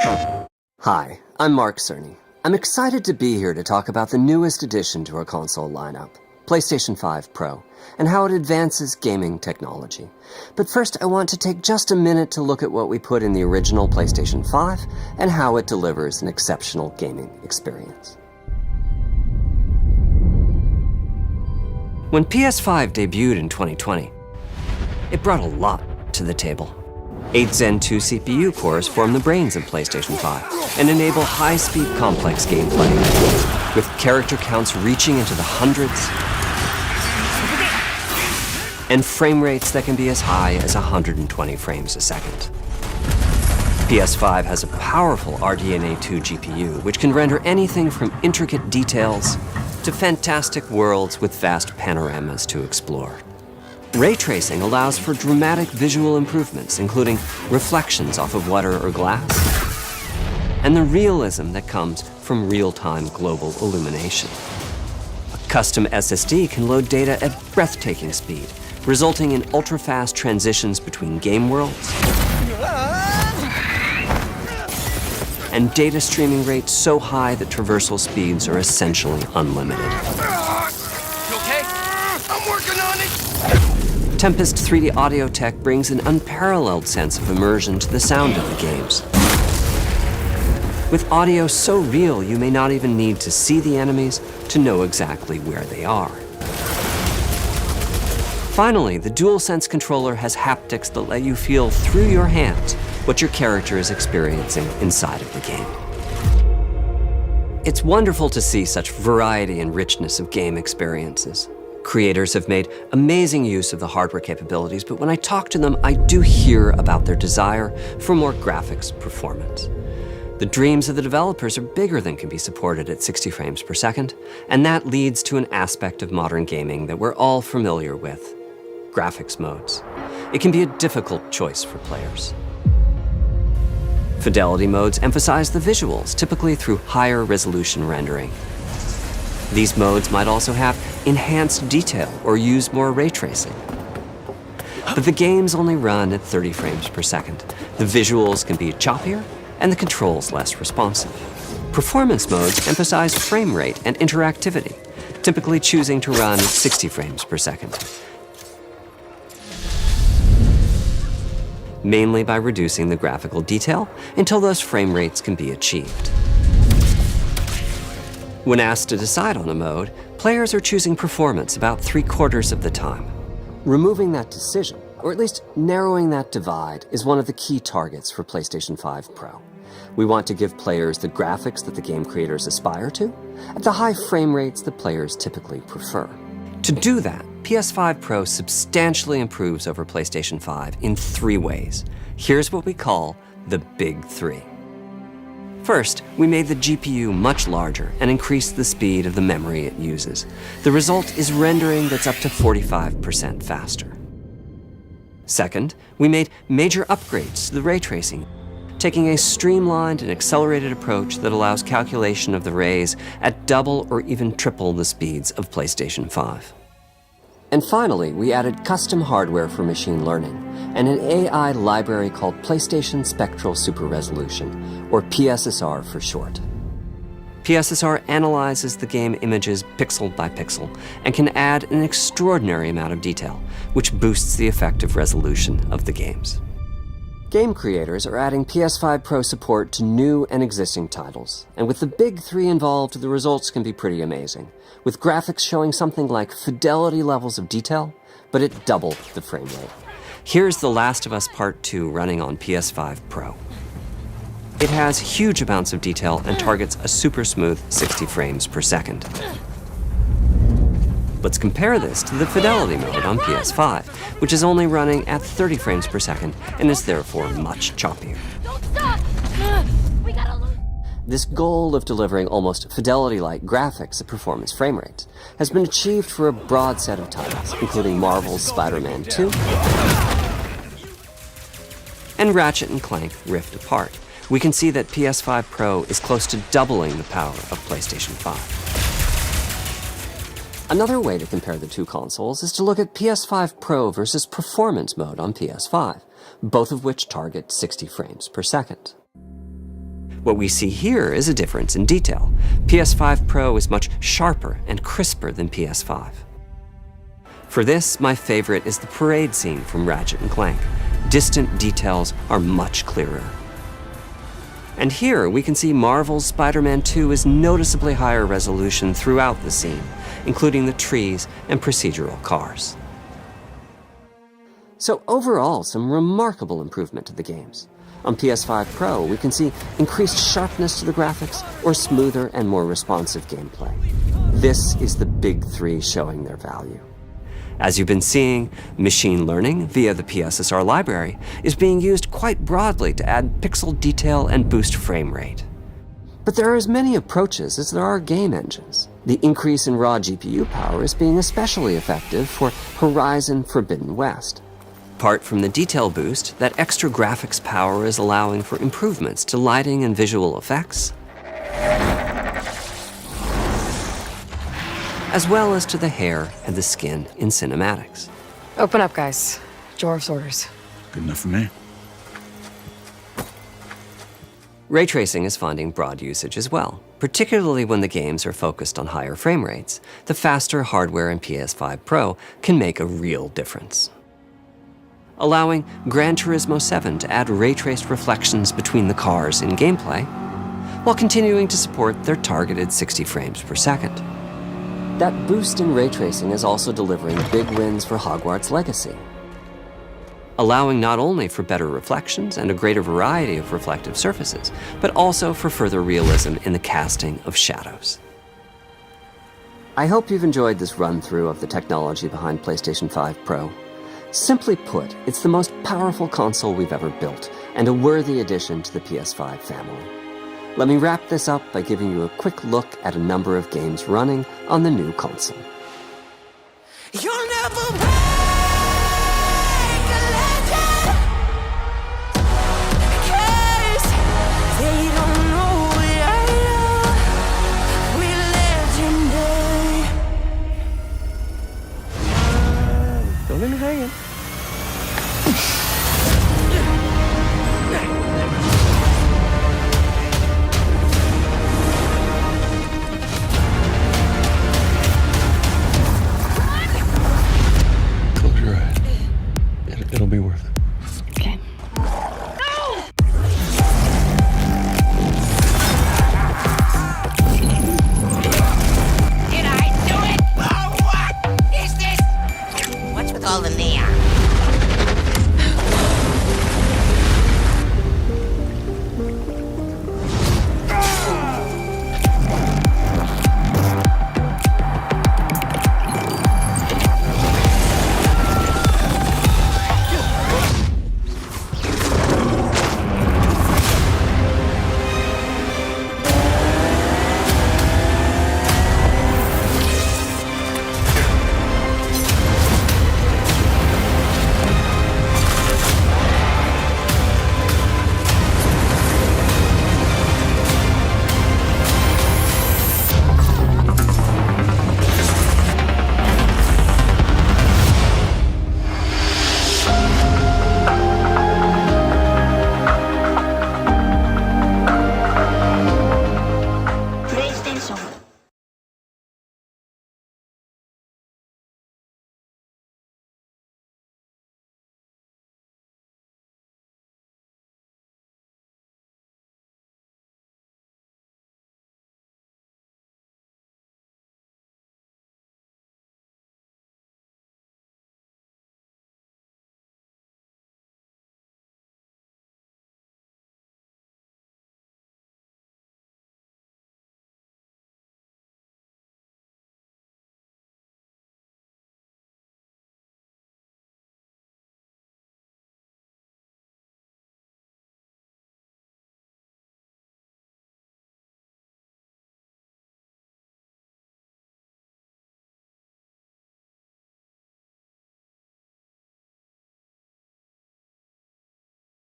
Hi, I'm Mark Cerny. I'm excited to be here to talk about the newest addition to our console lineup, PlayStation 5 Pro, and how it advances gaming technology. But first, I want to take just a minute to look at what we put in the original PlayStation 5 and how it delivers an exceptional gaming experience. When PS5 debuted in 2020, it brought a lot to the table. 8 Zen 2 CPU cores form the brains of PlayStation 5 and enable high-speed, complex gameplay, with character counts reaching into the hundreds and frame rates that can be as high as 120 frames a second. PS5 has a powerful RDNA 2 GPU, which can render anything from intricate details to fantastic worlds with vast panoramas to explore. Ray tracing allows for dramatic visual improvements, including reflections off of water or glass, and the realism that comes from real-time global illumination. A custom SSD can load data at breathtaking speed, resulting in ultra-fast transitions between game worlds and data streaming rates so high that traversal speeds are essentially unlimited. You okay? I'm working on it! Tempest 3D audio tech brings an unparalleled sense of immersion to the sound of the games. With audio so real, you may not even need to see the enemies to know exactly where they are. Finally, the DualSense controller has haptics that let you feel through your hands what your character is experiencing inside of the game. It's wonderful to see such variety and richness of game experiences. Creators have made amazing use of the hardware capabilities, but when I talk to them, I do hear about their desire for more graphics performance. The dreams of the developers are bigger than can be supported at 60 frames per second, and that leads to an aspect of modern gaming that we're all familiar with: graphics modes. It can be a difficult choice for players. Fidelity modes emphasize the visuals, typically through higher resolution rendering. These modes might also have enhanced detail or use more ray tracing. But the games only run at 30 frames per second. The visuals can be choppier and the controls less responsive. Performance modes emphasize frame rate and interactivity, typically choosing to run at 60 frames per second, mainly by reducing the graphical detail until those frame rates can be achieved. When asked to decide on a mode, players are choosing performance about 3/4 of the time. Removing that decision, or at least narrowing that divide, is one of the key targets for PlayStation 5 Pro. We want to give players the graphics that the game creators aspire to, at the high frame rates that players typically prefer. To do that, PS5 Pro substantially improves over PlayStation 5 in 3 ways. Here's what we call the Big 3. First, we made the GPU much larger and increased the speed of the memory it uses. The result is rendering that's up to 45% faster. Second, we made major upgrades to the ray tracing, taking a streamlined and accelerated approach that allows calculation of the rays at double or even triple the speeds of PlayStation 5. And finally, we added custom hardware for machine learning and an AI library called PlayStation Spectral Super Resolution, or PSSR for short. PSSR analyzes the game images pixel by pixel and can add an extraordinary amount of detail, which boosts the effective resolution of the games. Game creators are adding PS5 Pro support to new and existing titles, and with the Big 3 involved, the results can be pretty amazing, with graphics showing something like fidelity levels of detail, but at double the frame rate. Here's The Last of Us Part 2 running on PS5 Pro. It has huge amounts of detail and targets a super smooth 60 frames per second. Let's compare this to the Fidelity mode on PS5, which is only running at 30 frames per second and is therefore much choppier. Don't stop! We gotta lose. This goal of delivering almost Fidelity-like graphics at performance frame rates has been achieved for a broad set of titles, including Marvel's Spider-Man 2 and Ratchet & Clank Rift Apart. We can see that PS5 Pro is close to doubling the power of PlayStation 5. Another way to compare the two consoles is to look at PS5 Pro versus Performance mode on PS5, both of which target 60 frames per second. What we see here is a difference in detail. PS5 Pro is much sharper and crisper than PS5. For this, my favorite is the parade scene from Ratchet & Clank. Distant details are much clearer. And here we can see Marvel's Spider-Man 2 is noticeably higher resolution throughout the scene, including the trees and procedural cars. So overall, some remarkable improvement to the games. On PS5 Pro, we can see increased sharpness to the graphics or smoother and more responsive gameplay. This is the big three showing their value. As you've been seeing, machine learning via the PSSR library is being used quite broadly to add pixel detail and boost frame rate. But there are as many approaches as there are game engines. The increase in raw GPU power is being especially effective for Horizon Forbidden West. Apart from the detail boost, that extra graphics power is allowing for improvements to lighting and visual effects, as well as to the hair and the skin in cinematics. Open up, guys. Jorv's orders. Good enough for me. Ray tracing is finding broad usage as well, particularly when the games are focused on higher frame rates. The faster hardware in PS5 Pro can make a real difference, allowing Gran Turismo 7 to add ray-traced reflections between the cars in gameplay, while continuing to support their targeted 60 frames per second. That boost in ray tracing is also delivering big wins for Hogwarts Legacy, allowing not only for better reflections and a greater variety of reflective surfaces, but also for further realism in the casting of shadows. I hope you've enjoyed this run-through of the technology behind PlayStation 5 Pro. Simply put, it's the most powerful console we've ever built, and a worthy addition to the PS5 family. Let me wrap this up by giving you a quick look at a number of games running on the new console. You'll never break a legend, 'cause they don't know we are legendary. Don't let me hang it. Close your eyes. It'll be worth it. Okay. Did I do it? Oh, what is this? What's with all the neon?